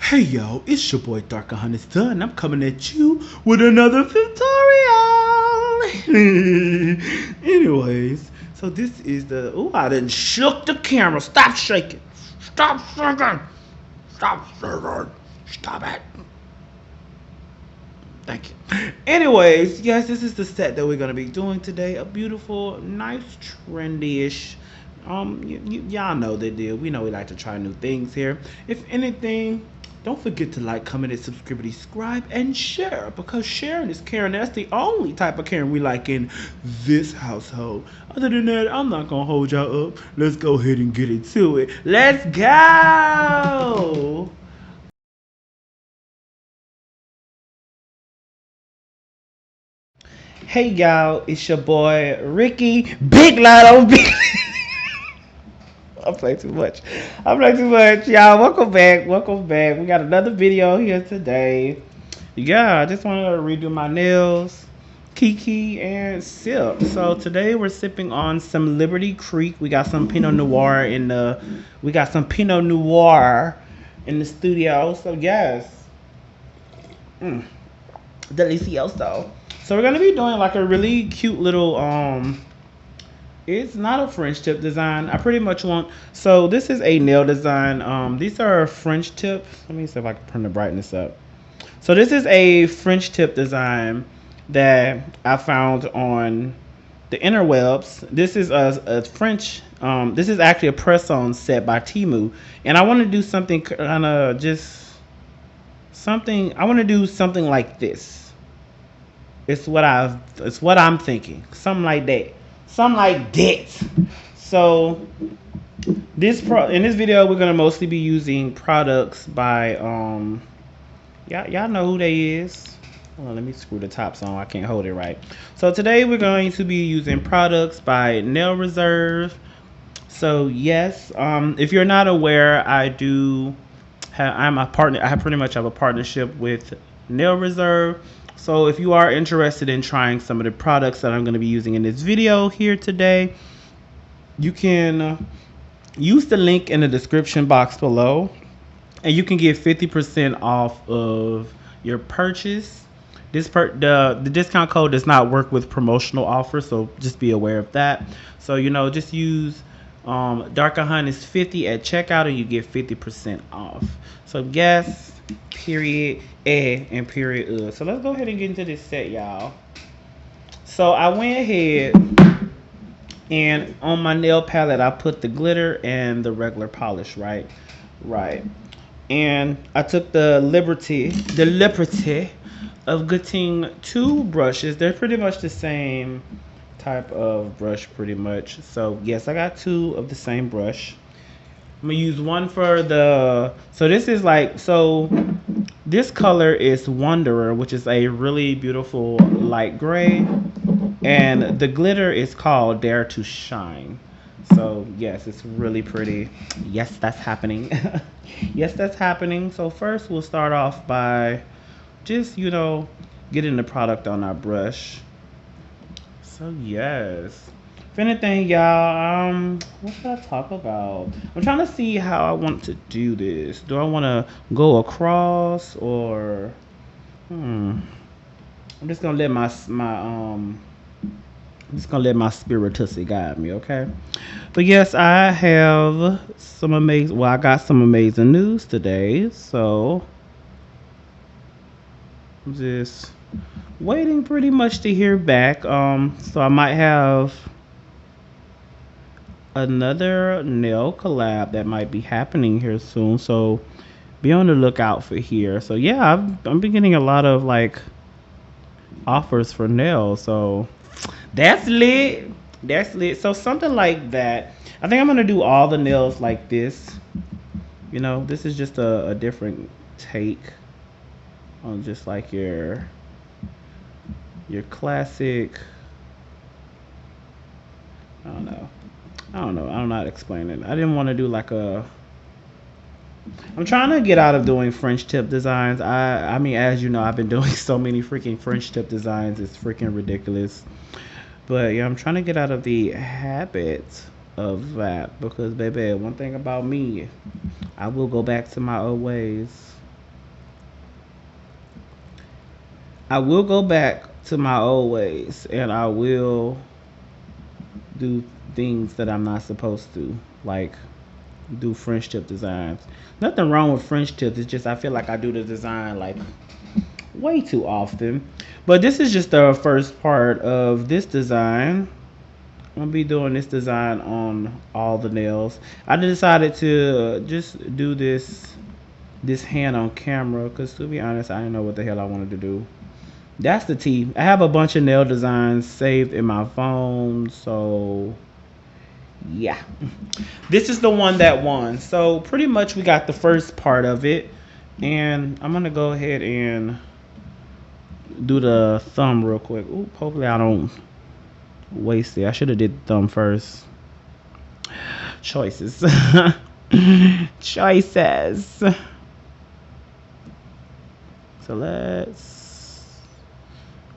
Hey yo, it's your boy Dark 100 Son, and I'm coming at you with another tutorial. Anyways, so this is the I done shook the camera. Stop shaking. Stop shaking. Stop shaking. Stop it. Thank you. Anyways, yes, this is the set that we're gonna be doing today. A beautiful, nice, trendy-ish. Y'all know the deal. We know we like to try new things here. If anything, don't forget to like, comment, and subscribe, and share, because sharing is caring. That's the only type of caring we like in this household. Other than that, I'm not gonna hold y'all up. Let's go ahead and get into it. Let's go. Hey y'all, it's your boy Ricky. Big Lotto. Big. I play too much. I play too much, y'all. Welcome back. Welcome back. We got another video here today. Yeah, I just wanted to redo my nails, Kiki, and sip. So today we're sipping on some Liberty Creek. We got some Pinot Noir in the. We got some Pinot Noir in the studio. So yes, delicioso. So we're gonna be doing like a really cute little it's not a French tip design. I pretty much want, so this is a nail design. These are French tips. Let me see if I can turn the brightness up. So this is a French tip design that I found on the interwebs. This is a French, this is actually a press-on set by Temu. And I want to do something kind of just something, I want to do something like this. It's what I'm thinking. Something like that. Something like that. So in this video we're gonna mostly be using products by y'all know who they is. Hold on, let me screw the tops on. I can't hold it right. So today we're going to be using products by Nail Reserve. So yes, if you're not aware, I'm a partner. I pretty much have a partnership with Nail Reserve. So if you are interested in trying some of the products that I'm going to be using in this video here today, you can use the link in the description box below, and you can get 50% off of your purchase. The discount code does not work with promotional offers, so just be aware of that. So just use Dark 150 at checkout, and you get 50% off. So yes, period, and period. So let's go ahead and get into this set, y'all. So I went ahead and on my nail palette I put the glitter and the regular polish, right? And I took the liberty of getting two brushes. They're pretty much the same type of brush, pretty much. So yes, I got two of the same brush. I'm gonna use one for the, so this is like, so this color is Wanderer, which is a really beautiful light gray, and the glitter is called Dare to Shine. So yes, it's really pretty. Yes, that's happening. Yes, that's happening. So first we'll start off by just getting the product on our brush. So yes, if anything, y'all, what should I talk about? I'm trying to see how I want to do this. Do I want to go across, or I'm just gonna let my spiritusy guide me, okay? But yes, I have some amazing. Well, I got some amazing news today, so I'm just waiting pretty much to hear back. So I might have another nail collab that might be happening here soon, so be on the lookout for here. So yeah, I'm been getting a lot of like offers for nails, so that's lit. So something like that. I think I'm gonna do all the nails like this. This is just a different take on just like your classic, I don't know. I'm not explaining. I didn't want to do like I'm trying to get out of doing French tip designs. I mean, as you know, I've been doing so many freaking French tip designs. It's freaking ridiculous. But yeah, I'm trying to get out of the habit of that, because baby, one thing about me, I will go back to my old ways. I will go back to my old ways and I will do things that I'm not supposed to, like do French tip designs. Nothing wrong with French tips. It's just I feel like I do the design like way too often. But this is just the first part of this design. I'm gonna be doing this design on all the nails. I decided to just do this hand on camera because to be honest, I didn't know what the hell I wanted to do. That's the T. I have a bunch of nail designs saved in my phone, so yeah. This is the one that won. So pretty much we got the first part of it. And I'm gonna go ahead and do the thumb real quick. Ooh, hopefully I don't waste it. I should have did the thumb first. Choices. Choices. So let's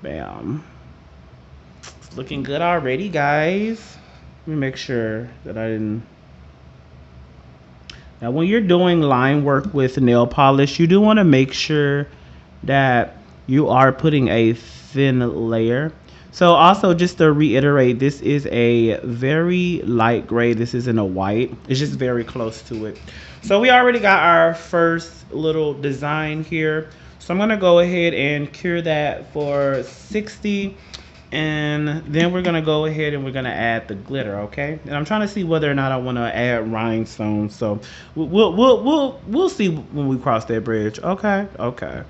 bam. It's looking good already, guys. Let me make sure that I didn't. Now, when you're doing line work with nail polish, you do want to make sure that you are putting a thin layer. So also just to reiterate, this is a very light gray. This isn't a white. It's just very close to it. So we already got our first little design here. So I'm going to go ahead and cure that for 60. And then we're gonna go ahead and we're gonna add the glitter, okay? And I'm trying to see whether or not I want to add rhinestones. So we'll see when we cross that bridge. Okay, okay.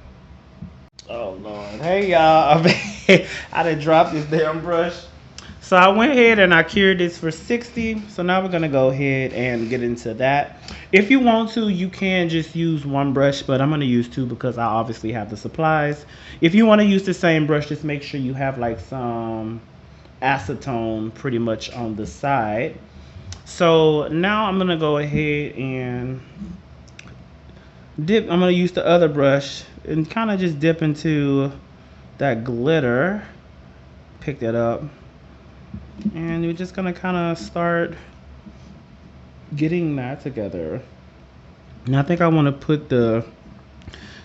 Oh Lord, hey y'all! I done dropped this damn brush. So I went ahead and I cured this for 60. So now we're gonna go ahead and get into that. If you want to, you can just use one brush, but I'm gonna use two because I obviously have the supplies. If you want to use the same brush, just make sure you have like some acetone pretty much on the side. So now I'm gonna go ahead and dip. I'm gonna use the other brush and kind of just dip into that glitter. Pick that up. And we're just gonna kind of start getting that together. And I think I want to put the,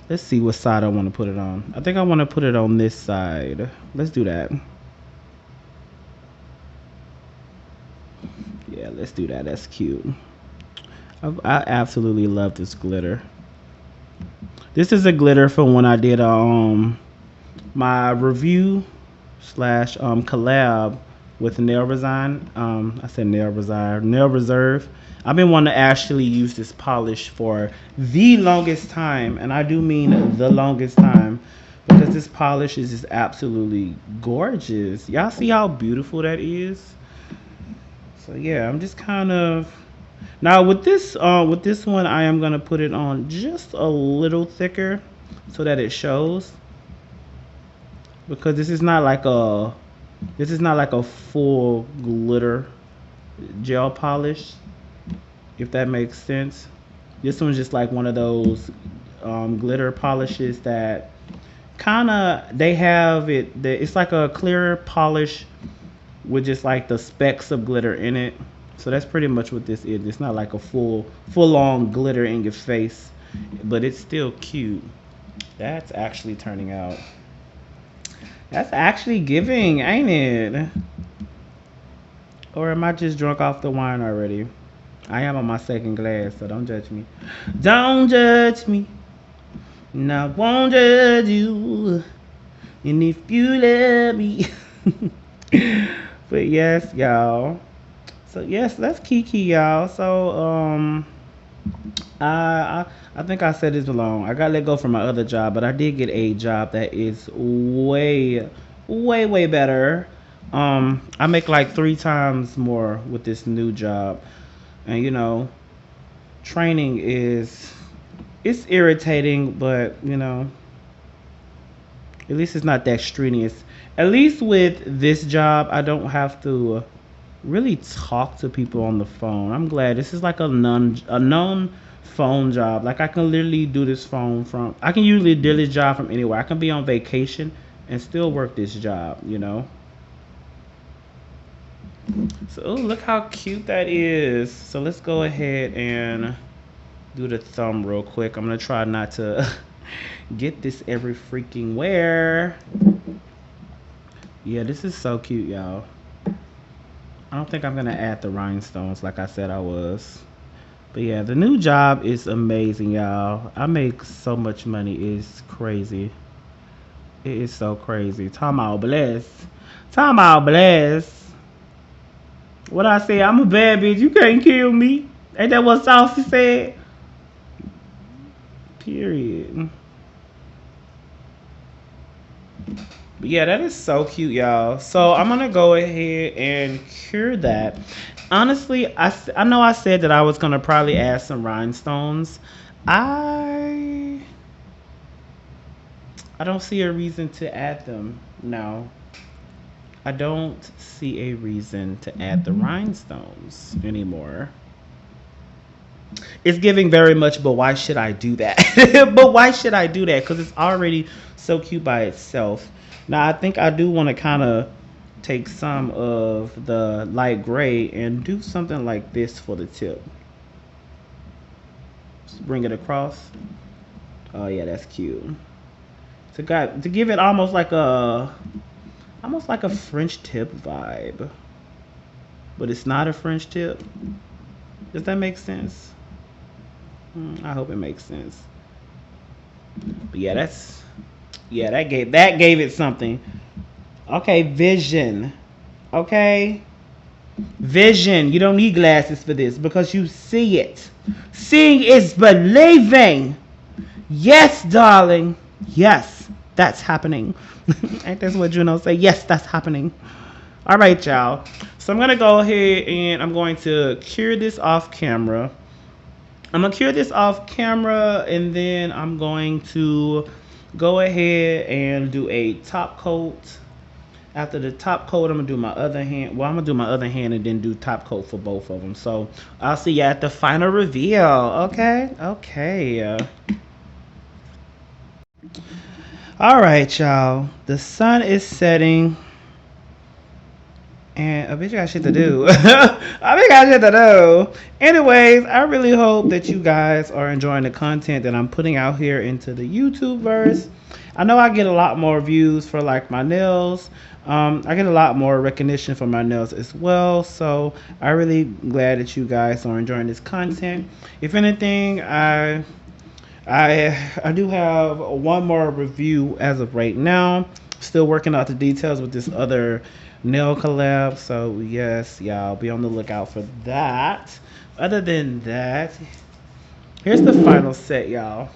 let's see what side I want to put it on. I think I want to put it on this side. Let's do that. Yeah, let's do that. That's cute. I absolutely love this glitter. This is a glitter from when I did my review slash collab with Nail Resign. I said Nail Resign, Nail Reserve. I've been wanting to actually use this polish for the longest time, and I do mean the longest time, because this polish is just absolutely gorgeous. Y'all see how beautiful that is? So yeah, I'm just kind of now with this one, I am gonna put it on just a little thicker so that it shows, because this is not like a full glitter gel polish, if that makes sense. This one's just like one of those glitter polishes that kind of, they have it, it's like a clear polish with just like the specks of glitter in it. So that's pretty much what this is. It's not like a full on glitter in your face, but it's still cute. That's actually turning out. That's actually giving, ain't it? Or am I just drunk off the wine already? I am on my second glass, so don't judge me. Don't judge me. And I won't judge you. And if you let me. But yes, y'all. So yes, that's Kiki, y'all. So I think I said this alone. I got let go from my other job, but I did get a job that is way better. I make like 3 times more with this new job, and you know, training it's irritating, but you know, at least it's not that strenuous. At least with this job, I don't have to really talk to people on the phone. I'm glad this is like a known phone job. Like I can literally do this phone from, I can usually do this job from anywhere. I can be on vacation and still work this job, you know. So ooh, look how cute that is. So let's go ahead and do the thumb real quick. I'm gonna try not to Get this every freaking where. Yeah, this is so cute, y'all. I don't think I'm gonna add the rhinestones like I said I was. But yeah, the new job is amazing, y'all. I make so much money. It's crazy. It is so crazy. Time out bless. Time out bless. What I say? I'm a bad bitch. You can't kill me. Ain't that what Saucy said? Period. But yeah, that is so cute, y'all. So I'm gonna go ahead and cure that. Honestly, I know I said that I was gonna probably add some rhinestones. I I don't see a reason to add them. No, I don't see a reason to add the rhinestones anymore. It's giving very much, but why should I do that? But why should I do that? Because it's already so cute by itself. Now, I think I do want to kind of take some of the light gray and do something like this for the tip. Just bring it across. Oh yeah, that's cute. To give it almost like a French tip vibe, but it's not a French tip. Does that make sense? I hope it makes sense. But yeah, that gave it something. Okay, vision. Okay, vision. You don't need glasses for this because you see it. Seeing is believing. Yes, darling. Yes, that's happening. Ain't that what Juno say? Yes, that's happening. All right, y'all. So I'm going to go ahead and I'm going to cure this off camera. I'm going to cure this off camera and then I'm going to go ahead and do a top coat. After the top coat, I'm going to do my other hand. Well, I'm going to do my other hand and then do top coat for both of them. So I'll see you at the final reveal. Okay? Okay. All right, y'all. The sun is setting. And a bitch got shit to do. I bitch got shit to do. Anyways, I really hope that you guys are enjoying the content that I'm putting out here into the YouTube verse. I know I get a lot more views for like my nails. I get a lot more recognition for my nails as well. So I'm really glad that you guys are enjoying this content. If anything, I do have one more review as of right now. Still working out the details with this other nail collab. So yes, y'all be on the lookout for that. Other than that, here's the final set, y'all.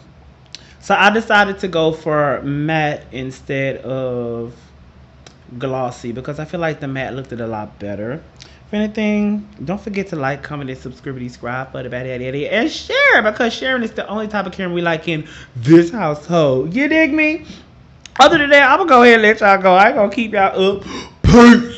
So I decided to go for matte instead of glossy because I feel like the matte looked a lot better. If anything, don't forget to like, comment, and subscribe for the bad idea and share because sharing is the only type of caring we like in this household. You dig me? Other than that, I'm gonna go ahead and let y'all go. I ain't gonna keep y'all up. Peace.